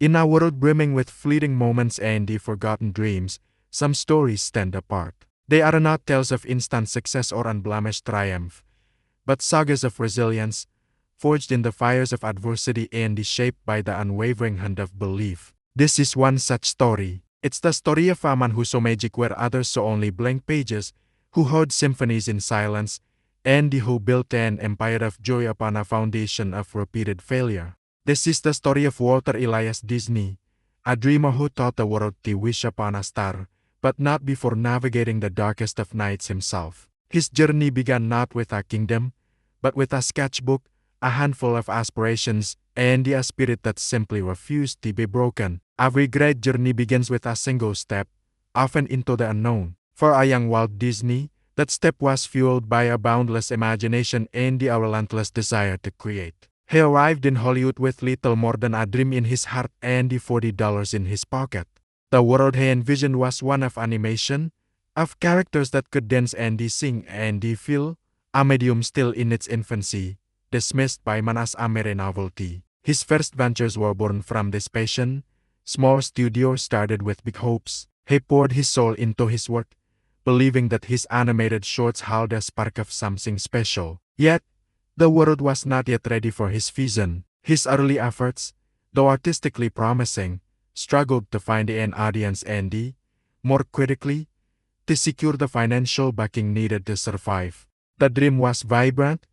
In a world brimming with fleeting moments and the forgotten dreams, some stories stand apart. They are not tales of instant success or unblemished triumph, but sagas of resilience, forged in the fires of adversity and shaped by the unwavering hand of belief. This is one such story. It's the story of a man who saw magic where others saw only blank pages, who heard symphonies in silence, and who built an empire of joy upon a foundation of repeated failure. This is the story of Walter Elias Disney, a dreamer who taught the world to wish upon a star, but not before navigating the darkest of nights himself. His journey began not with a kingdom, but with a sketchbook, a handful of aspirations, and a spirit that simply refused to be broken. Every great journey begins with a single step, often into the unknown. For a young Walt Disney, that step was fueled by a boundless imagination and a relentless desire to create. He arrived in Hollywood with little more than a dream in his heart and $40 in his pocket. The world he envisioned was one of animation, of characters that could dance and sing and feel, a medium still in its infancy, dismissed by man as a mere novelty. His first ventures were born from this passion. Small studios started with big hopes. He poured his soul into his work, believing that his animated shorts held a spark of something special. Yet, the world was not yet ready for his vision. His early efforts, though artistically promising, struggled to find an audience and, more critically, to secure the financial backing needed to survive. The dream was vibrant,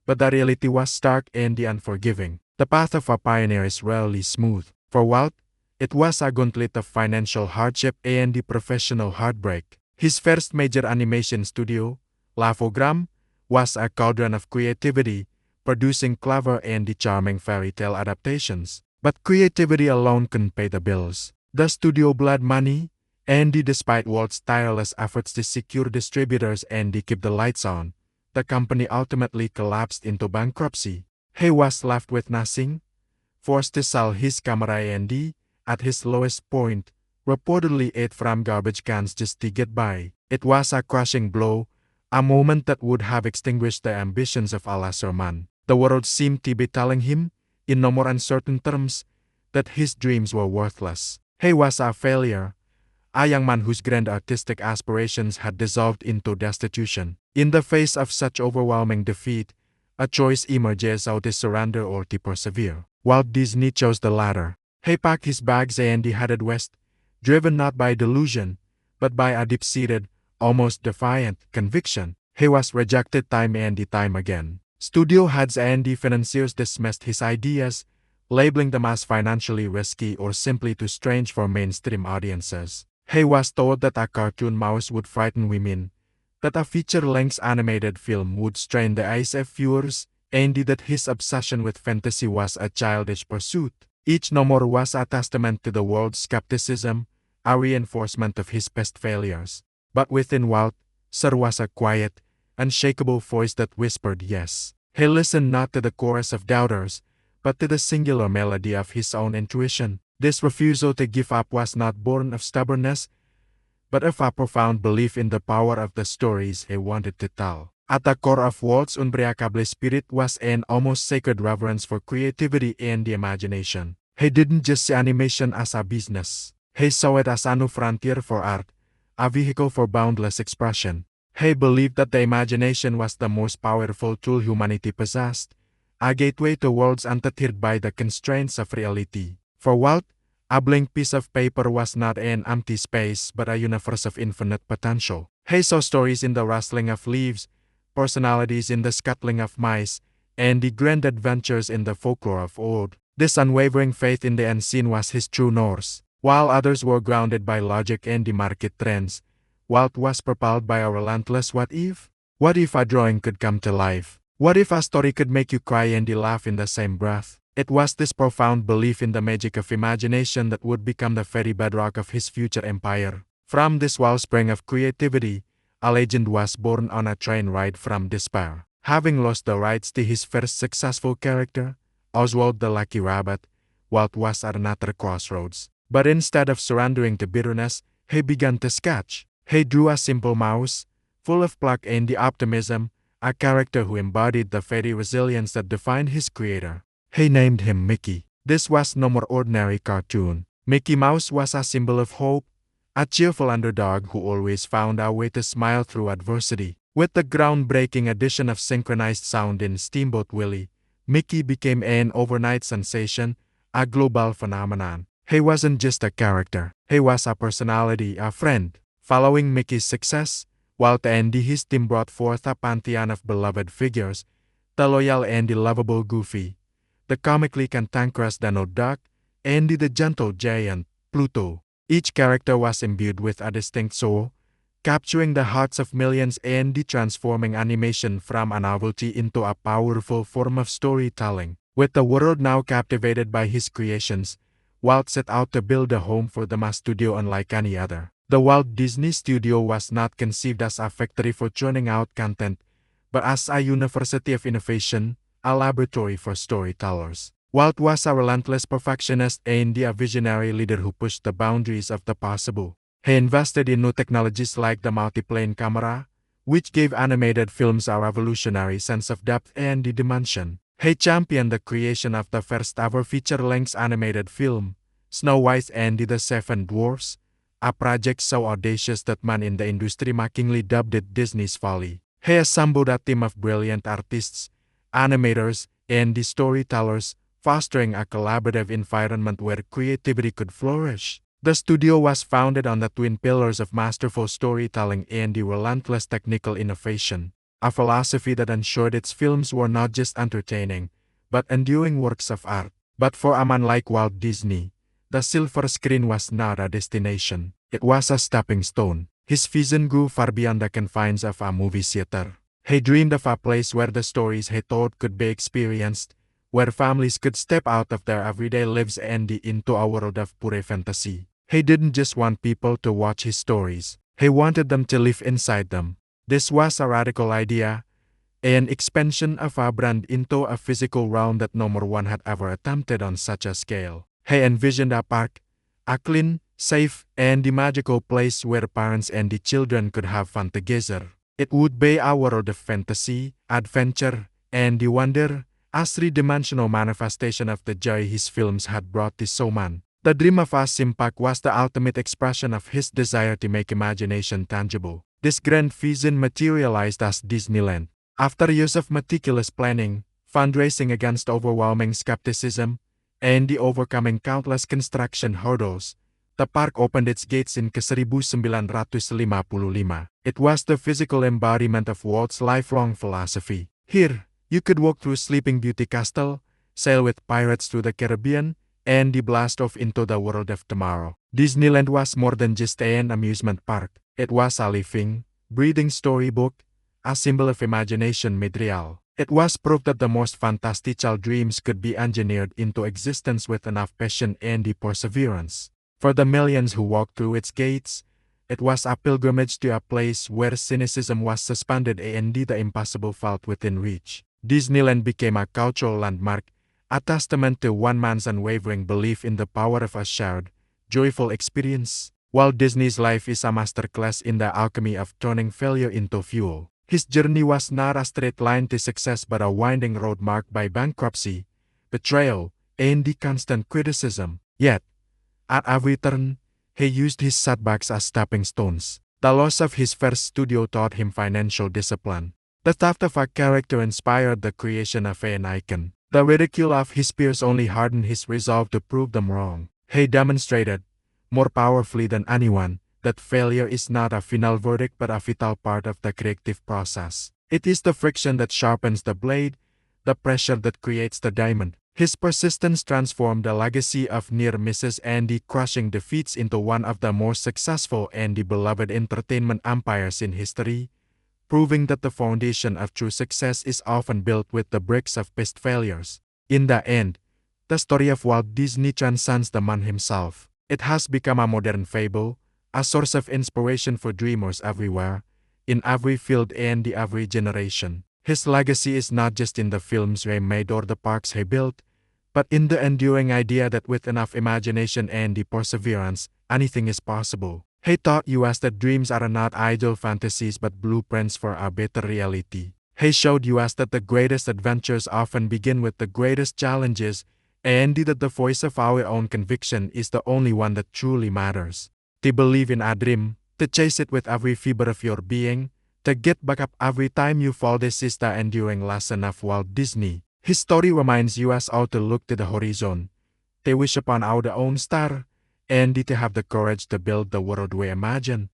but the reality was stark and unforgiving. The path of a pioneer is rarely smooth. For Walt, it was a gauntlet of financial hardship and professional heartbreak. His first major animation studio, Laugh-O-Gram, was a cauldron of creativity, producing clever and charming fairy tale adaptations. But creativity alone couldn't pay the bills. The studio bled money, and despite Walt's tireless efforts to secure distributors and keep the lights on, the company ultimately collapsed into bankruptcy. He was left with nothing, forced to sell his camera and, at his lowest point, reportedly ate from garbage cans just to get by. It was a crushing blow, a moment that would have extinguished the ambitions of a lesser man. The world seemed to be telling him, in no more uncertain terms, that his dreams were worthless. He was a failure, a young man whose grand artistic aspirations had dissolved into destitution. In the face of such overwhelming defeat, a choice emerges: how to surrender or to persevere. Walt Disney chose the latter. He packed his bags and headed west, driven not by delusion, but by a deep-seated, almost defiant conviction. He was rejected time and time again. Studio heads and financiers dismissed his ideas, labeling them as financially risky or simply too strange for mainstream audiences. He was told that a cartoon mouse would frighten women, that a feature-length animated film would strain the eyes of viewers, and that his obsession with fantasy was a childish pursuit. Each no more was a testament to the world's skepticism, a reinforcement of his past failures. But within Walt, there was a quiet, unshakable voice that whispered yes. He listened not to the chorus of doubters, but to the singular melody of his own intuition. This refusal to give up was not born of stubbornness, but of a profound belief in the power of the stories he wanted to tell. At the core of Walt's unbreakable spirit was an almost sacred reverence for creativity and the imagination. He didn't just see animation as a business. He saw it as a new frontier for art, a vehicle for boundless expression. He believed that the imagination was the most powerful tool humanity possessed, a gateway to worlds untethered by the constraints of reality. For Walt, a blank piece of paper was not an empty space but a universe of infinite potential. He saw stories in the rustling of leaves, personalities in the scuttling of mice, and the grand adventures in the folklore of old. This unwavering faith in the unseen was his true north. While others were grounded by logic and the market trends, Walt was propelled by a relentless what if? What if a drawing could come to life? What if a story could make you cry and laugh in the same breath? It was this profound belief in the magic of imagination that would become the very bedrock of his future empire. From this wellspring of creativity, a legend was born on a train ride from despair. Having lost the rights to his first successful character, Oswald the Lucky Rabbit, Walt was at another crossroads. But instead of surrendering to bitterness, he began to sketch. He drew a simple mouse, full of pluck and optimism, a character who embodied the very resilience that defined his creator. He named him Mickey. This was no more ordinary cartoon. Mickey Mouse was a symbol of hope, a cheerful underdog who always found a way to smile through adversity. With the groundbreaking addition of synchronized sound in Steamboat Willie, Mickey became an overnight sensation, a global phenomenon. He wasn't just a character, he was a personality, a friend. Following Mickey's success, Walt and his team brought forth a pantheon of beloved figures, the loyal and the lovable Goofy, the comically cantankerous Donald Duck, and the gentle giant, Pluto. Each character was imbued with a distinct soul, capturing the hearts of millions and transforming animation from a novelty into a powerful form of storytelling. With the world now captivated by his creations, Walt set out to build a home for them, a studio unlike any other. The Walt Disney Studio was not conceived as a factory for churning out content, but as a university of innovation, a laboratory for storytellers. Walt was a relentless perfectionist and a visionary leader who pushed the boundaries of the possible. He invested in new technologies like the multiplane camera, which gave animated films a revolutionary sense of depth and dimension. He championed the creation of the first-ever feature-length animated film, Snow White and the Seven Dwarfs, a project so audacious that many in the industry mockingly dubbed it Disney's folly. He assembled a team of brilliant artists, animators, and storytellers, fostering a collaborative environment where creativity could flourish. The studio was founded on the twin pillars of masterful storytelling and the relentless technical innovation, a philosophy that ensured its films were not just entertaining, but enduring works of art. But for a man like Walt Disney, the silver screen was not a destination, it was a stepping stone. His vision grew far beyond the confines of a movie theater. He dreamed of a place where the stories he told could be experienced, where families could step out of their everyday lives and into a world of pure fantasy. He didn't just want people to watch his stories, he wanted them to live inside them. This was a radical idea, an expansion of a brand into a physical realm that no one had ever attempted on such a scale. He envisioned a park, a clean, safe, and magical place where parents and the children could have fun together. It would be a world of fantasy, adventure, and wonder, a three-dimensional manifestation of the joy his films had brought to so many. The dream of a theme park was the ultimate expression of his desire to make imagination tangible. This grand vision materialized as Disneyland. After years of meticulous planning, fundraising against overwhelming skepticism, and overcoming countless construction hurdles, the park opened its gates in 1955. It was the physical embodiment of Walt's lifelong philosophy. Here, you could walk through Sleeping Beauty Castle, sail with pirates through the Caribbean, and blast off into the world of tomorrow. Disneyland was more than just an amusement park. It was a living, breathing storybook, a symbol of imagination made real. It was proof that the most fantastical dreams could be engineered into existence with enough passion and perseverance. For the millions who walked through its gates, it was a pilgrimage to a place where cynicism was suspended and the impossible felt within reach. Disneyland became a cultural landmark, a testament to one man's unwavering belief in the power of a shared, joyful experience. Walt Disney's life is a masterclass in the alchemy of turning failure into fuel. His journey was not a straight line to success but a winding road marked by bankruptcy, betrayal, and the constant criticism. Yet, at every turn, he used his setbacks as stepping stones. The loss of his first studio taught him financial discipline. The theft of a character inspired the creation of an icon. The ridicule of his peers only hardened his resolve to prove them wrong. He demonstrated, more powerfully than anyone, that failure is not a final verdict but a vital part of the creative process. It is the friction that sharpens the blade, the pressure that creates the diamond. His persistence transformed the legacy of near misses and the crushing defeats into one of the most successful and beloved entertainment empires in history, proving that the foundation of true success is often built with the bricks of past failures. In the end, the story of Walt Disney transcends the man himself. It has become a modern fable, a source of inspiration for dreamers everywhere, in every field and every generation. His legacy is not just in the films he made or the parks he built, but in the enduring idea that with enough imagination and perseverance, anything is possible. He taught us that dreams are not idle fantasies but blueprints for a better reality. He showed us that the greatest adventures often begin with the greatest challenges, and that the voice of our own conviction is the only one that truly matters. To believe in a dream, to chase it with every fiber of your being, to get back up every time you fall. This is the enduring lesson of Walt Disney. His story reminds us all to look to the horizon, to wish upon our own star, and to have the courage to build the world we imagine.